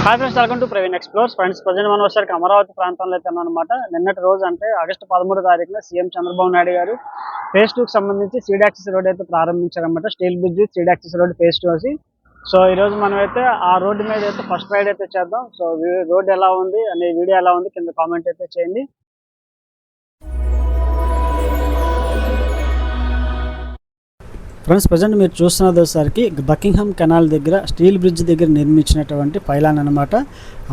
Hi friends, welcome to Praveen explores. Friends, present మనం వచ్చేసరికి అమరావతి ప్రాంతంలో అయితే అనమాట. నిన్నటి రోజు అంటే ఆగస్టు 13వ తారీఖున సీఎం చంద్రబాబు నాయుడు గారు ఫేజ్ 2కి సంబంధించి సీడ్ యాక్సెస్ రోడ్ అయితే ప్రారంభించారనమాట. Steel bridge seed access road phase 2 వచ్చి. సో ఈ రోజు మనం అయితే ఆ రోడ్డు మీద అయితే ఫస్ట్ రైడ్ అయితే చేద్దాం. సో రోడ్ ఎలా ఉంది అనే వీడియో ఎలా ఉంది కింద కామెంట్ అయితే చేయండి. ఫ్రెండ్స్, ప్రజెంట్ మీరు చూస్తున్నది వచ్చేసరికి బకింగ్హామ్ కెనాల్ దగ్గర స్టీల్ బ్రిడ్జ్ దగ్గర నిర్మించినటువంటి పైలాన్ అనమాట.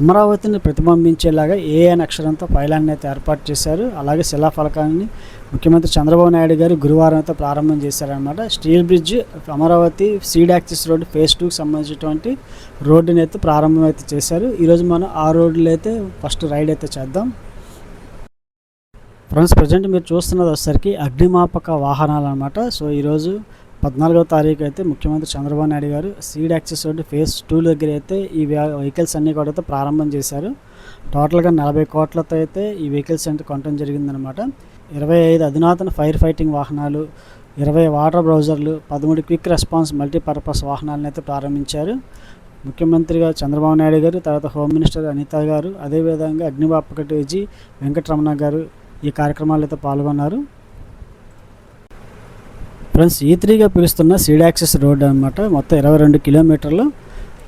అమరావతిని ప్రతిబింబించేలాగా ఏ అనే అక్షరంతో పైలాన్ అయితే ఏర్పాటు చేశారు. అలాగే శిలాఫలకాన్ని ముఖ్యమంత్రి చంద్రబాబు నాయుడు గారు గురువారం అయితే ప్రారంభం చేశారనమాట. Steel bridge Amaravati seed access road phase 2కి సంబంధించినటువంటి రోడ్డుని అయితే ప్రారంభం అయితే చేశారు. ఈరోజు మనం ఆ రోడ్లు అయితే ఫస్ట్ రైడ్ అయితే చేద్దాం. ఫ్రెండ్స్, ప్రజెంట్ మీరు చూస్తున్నది వచ్చేసరికి అగ్నిమాపక వాహనాలు అనమాట. సో ఈరోజు 14వ తారీఖు అయితే ముఖ్యమంత్రి చంద్రబాబు నాయుడు గారు సీడ్ యాక్సెస్ రోడ్ ఫేజ్ 2 దగ్గర అయితే ఈ వెహికల్స్ అన్నీ కూడా అయితే ప్రారంభం చేశారు. టోటల్గా 40 కోట్లతో అయితే ఈ వెహికల్స్ అంటే కొనడం జరిగిందనమాట. 25 అధునాతన ఫైర్ ఫైటింగ్ వాహనాలు, 20 వాటర్ బ్రౌజర్లు, 13 క్విక్ రెస్పాన్స్ మల్టీపర్పస్ వాహనాలను అయితే ప్రారంభించారు. ముఖ్యమంత్రిగా చంద్రబాబు నాయుడు గారు, తర్వాత హోమ్ మినిస్టర్ అనిత గారు, అదేవిధంగా అగ్నిమాపక డీజీ వెంకటరమణ గారు ఈ కార్యక్రమాల్లో అయితే పాల్గొన్నారు. ఫ్రెండ్స్, E3గా పిలుస్తున్న సీడ్ యాక్సెస్ రోడ్ అనమాట. మొత్తం 22 కిలోమీటర్లు.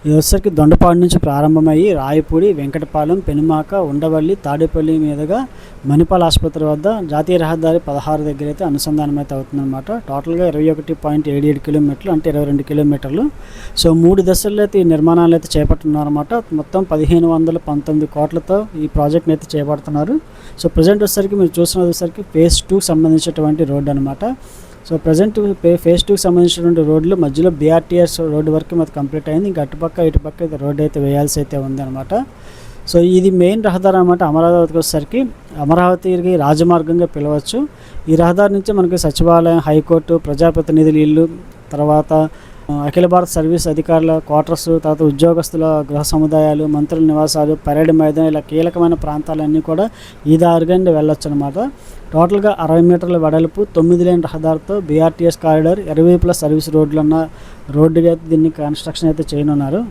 ఇది వచ్చేసరికి దొండపాడు నుంచి ప్రారంభమయ్యి రాయపూడి, వెంకటపాలెం, పెనుమాక, ఉండవల్లి, తాడేపల్లి మీదుగా మణిపాల్ ఆసుపత్రి వద్ద జాతీయ రహదారి 16 దగ్గర అయితే అనుసంధానం అయితే అవుతుందన్నమాట. టోటల్గా 21.77 కిలోమీటర్లు, అంటే 22 కిలోమీటర్లు. సో 3 దశల్లో అయితే ఈ నిర్మాణాలు అయితే చేపడుతున్నారన్నమాట. మొత్తం 1519 కోట్లతో ఈ ప్రాజెక్ట్ని అయితే చేపడుతున్నారు. సో ప్రజెంట్ వచ్చేసరికి మీరు చూస్తున్నది వచ్చేసరికి ఫేజ్ 2కి సంబంధించినటువంటి రోడ్డు అనమాట. సో ప్రజెంట్ ఫేజ్ 2కి సంబంధించినటువంటి రోడ్లు మధ్యలో BRTS రోడ్డు వరకు మాకు కంప్లీట్ అయింది. ఇంకా అటుపక్క ఇటుపక్క అయితే రోడ్డు అయితే వేయాల్సి అయితే ఉంది అనమాట. సో ఇది మెయిన్ రహదారి అనమాట. అమరావతికి వచ్చేసరికి అమరావతికి రాజమార్గంగా పిలవచ్చు. ఈ రహదారి నుంచి మనకి సచివాలయం, హైకోర్టు, ప్రజాప్రతినిధుల ఇల్లు, తర్వాత అఖిల భారత సర్వీస్ అధికారుల క్వార్టర్స్, తర్వాత ఉద్యోగస్తుల గృహ సముదాయాలు, మంత్రుల నివాసాలు, పరేడ్ మైదానం, ఇలా కీలకమైన ప్రాంతాలన్నీ కూడా ఈ దారిగా వెళ్ళొచ్చు అనమాట. టోటల్గా 60 మీటర్ల వెడల్పు, 9 లేన్ రహదారితో BRTS కారిడార్, 20+ సర్వీస్ రోడ్లు ఉన్న రోడ్డుగా దీన్ని కన్స్ట్రక్షన్ అయితే చేయనున్నారు.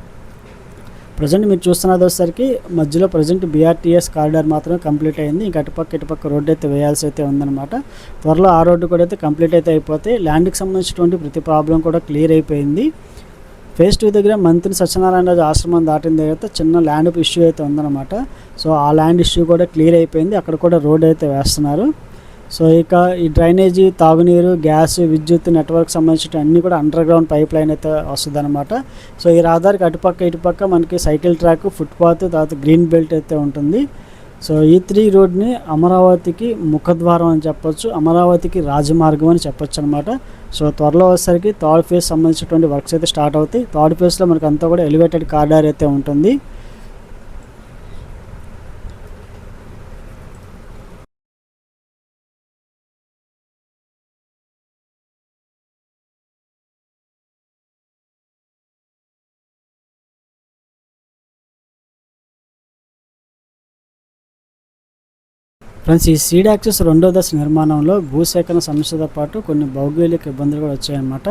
ప్రజెంట్ మీరు చూస్తున్నది వచ్చేసరికి మధ్యలో ప్రజెంట్ BRTS కారిడార్ మాత్రమే కంప్లీట్ అయింది. ఇంకా ఇటుపక్క రోడ్డు అయితే వేయాల్సి అయితే ఉందన్నమాట. త్వరలో ఆ రోడ్డు కూడా అయితే కంప్లీట్ అయితే అయిపోతే ల్యాండ్కి సంబంధించినటువంటి ప్రతి ప్రాబ్లం కూడా క్లియర్ అయిపోయింది. ఫేజ్ 2 దగ్గర మంత్రి సత్యనారాయణ రాజు ఆశ్రమం దాటిన దగ్గర చిన్న ల్యాండ్ ఇష్యూ అయితే ఉందన్నమాట. సో ఆ ల్యాండ్ ఇష్యూ కూడా క్లియర్ అయిపోయింది. అక్కడ కూడా రోడ్డు అయితే వేస్తున్నారు. సో ఇక ఈ డ్రైనేజీ, తాగునీరు, గ్యాస్, విద్యుత్ నెట్వర్క్ సంబంధించిన అన్నీ కూడా అండర్ గ్రౌండ్ పైప్ లైన్ అయితే వస్తుంది అనమాట. సో ఈ రహదారికి ఇటుపక్క మనకి సైకిల్ ట్రాక్, ఫుట్పాత్, తర్వాత గ్రీన్ బెల్ట్ అయితే ఉంటుంది. సో E3 రోడ్ని అమరావతికి ముఖద్వారం అని చెప్పొచ్చు, అమరావతికి రాజమార్గం అని చెప్పొచ్చు అనమాట. సో త్వరలో వచ్చేసరికి థర్డ్ ఫేజ్ సంబంధించినటువంటి వర్క్స్ అయితే స్టార్ట్ అవుతాయి. థర్డ్ ఫేజ్లో మనకు అంతా కూడా ఎలివేటెడ్ కారిడార్ అయితే ఉంటుంది. ఫ్రెండ్స్, ఈ సీడ్ యాక్సెస్ 2వ దశ నిర్మాణంలో భూసేకరణ సమస్యతో పాటు కొన్ని భౌగోళిక ఇబ్బందులు కూడా వచ్చాయన్నమాట.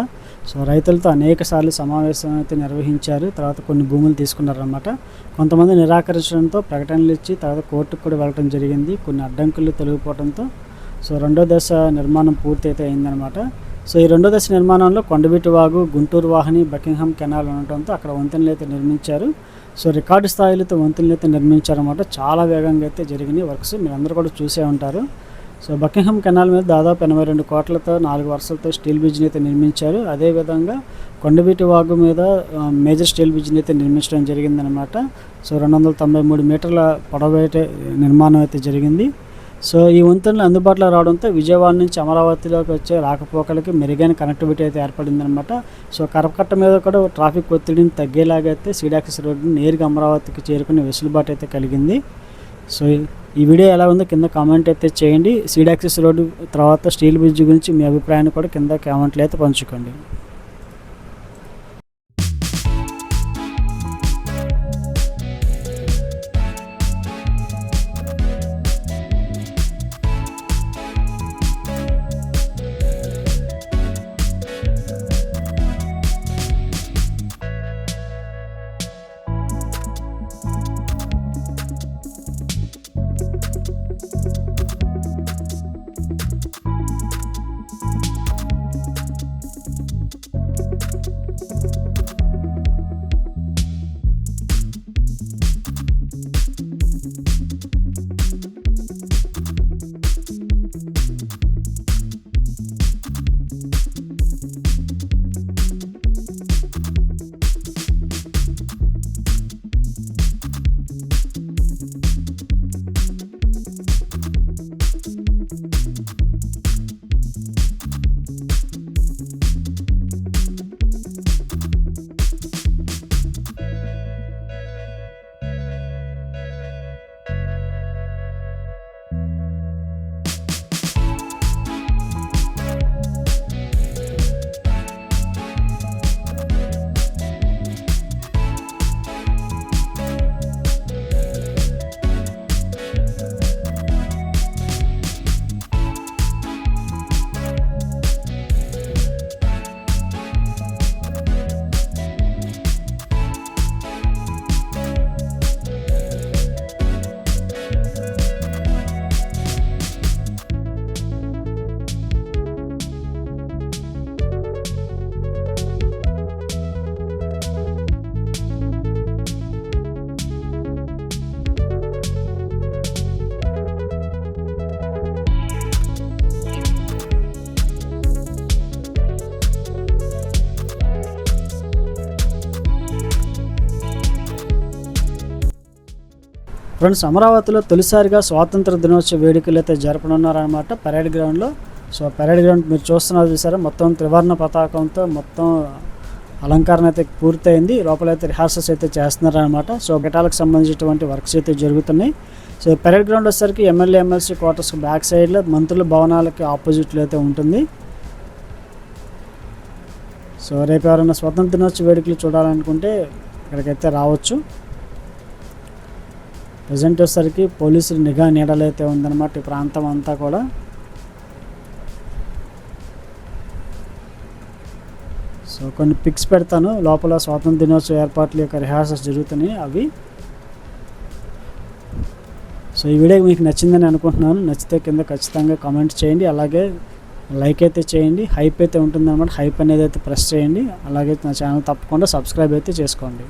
సో రైతులతో అనేక సార్లు సమావేశం అయితే నిర్వహించారు. తర్వాత కొన్ని భూములు తీసుకున్నారన్నమాట. కొంతమంది నిరాకరించడంతో ప్రకటనలు ఇచ్చి తర్వాత కోర్టుకు కూడా వెళ్ళడం జరిగింది. కొన్ని అడ్డంకులు తొలగిపోవడంతో సో 2వ దశ నిర్మాణం పూర్తి అయితే అయిందనమాట. సో ఈ 2వ దశ నిర్మాణంలో కొండవీటి వాగు, గుంటూరు వాహిని, బకింగ్హామ్ కెనాల్ ఉండటంతో అక్కడ వంతెనలు అయితే నిర్మించారు. సో రికార్డు స్థాయిలతో వంతెనలు అయితే నిర్మించారన్నమాట. చాలా వేగంగా అయితే జరిగినాయి వర్క్స్, మీరు అందరూ కూడా చూసే ఉంటారు. సో బకింగ్హామ్ కెనాల్ మీద దాదాపు 82 కోట్లతో 4 వరుసలతో స్టీల్ బ్రిడ్జ్ని అయితే నిర్మించారు. అదేవిధంగా కొండవీటి వాగు మీద మేజర్ స్టీల్ బ్రిడ్జ్ని అయితే నిర్మించడం జరిగిందనమాట. సో 293 మీటర్ల పొడవు అయితే నిర్మాణం అయితే జరిగింది. సో ఈ వంతెనలు అందుబాటులో రావడంతో విజయవాడ నుంచి అమరావతిలోకి వచ్చే రాకపోకలకి మెరుగైన కనెక్టివిటీ అయితే ఏర్పడిందనమాట. సో కరకట్ట మీద కూడా ట్రాఫిక్ ఒత్తిడిని తగ్గేలాగా అయితే సీడ్ యాక్సెస్ రోడ్డుని నేరుగా అమరావతికి చేరుకునే వెసులుబాటు అయితే కలిగింది. సో ఈ వీడియో ఎలా ఉందో కింద కామెంట్ అయితే చేయండి. సీడ్ యాక్సెస్ రోడ్డు తర్వాత స్టీల్ బ్రిడ్జ్ గురించి మీ అభిప్రాయాన్ని కూడా కింద కామెంట్లు అయితే పంచుకోండి. ఫ్రెండ్స్, అమరావతిలో తొలిసారిగా స్వాతంత్ర దినోత్సవ వేడుకలు అయితే జరపనున్నారనమాట పరేడ్ గ్రౌండ్లో. సో పరేడ్ గ్రౌండ్ మీరు చూస్తున్నారు చూసారా, మొత్తం త్రివర్ణ పతాకంతో మొత్తం అలంకరణ అయితే పూర్తయింది. లోపలైతే రిహార్సల్స్ అయితే చేస్తున్నారనమాట. సో ఘటాలకు సంబంధించినటువంటి వర్క్స్ అయితే జరుగుతున్నాయి. సో పరేడ్ గ్రౌండ్ వచ్చేసరికి ఎమ్మెల్యే ఎమ్మెల్సీ క్వార్టర్స్ బ్యాక్ సైడ్లో మంత్రుల భవనాలకి ఆపోజిట్లో అయితే ఉంటుంది. సో రేపు ఎవరైనా స్వతంత్ర దినోత్సవ వేడుకలు చూడాలనుకుంటే ఇక్కడికైతే రావచ్చు. ప్రజెంట్ వచ్చేసరికి పోలీసులు నిఘా నీడలైతే ఉందన్నమాట ఈ ప్రాంతం అంతా కూడా. సో కొన్ని పిక్స్ పెడతాను, లోపల స్వాతంత్ర దినోత్సవ ఏర్పాట్ల యొక్క రిహార్సల్స్ జరుగుతున్నాయి అవి. సో ఈ వీడియో మీకు నచ్చిందని అనుకుంటున్నాను. నచ్చితే కింద ఖచ్చితంగా కామెంట్ చేయండి, అలాగే లైక్ అయితే చేయండి. హైప్ అయితే ఉంటుందన్నమాట, హైప్ అనేది అయితే ప్రెస్ చేయండి. అలాగే నా ఛానల్ తప్పకుండా సబ్స్క్రైబ్ అయితే చేసుకోండి.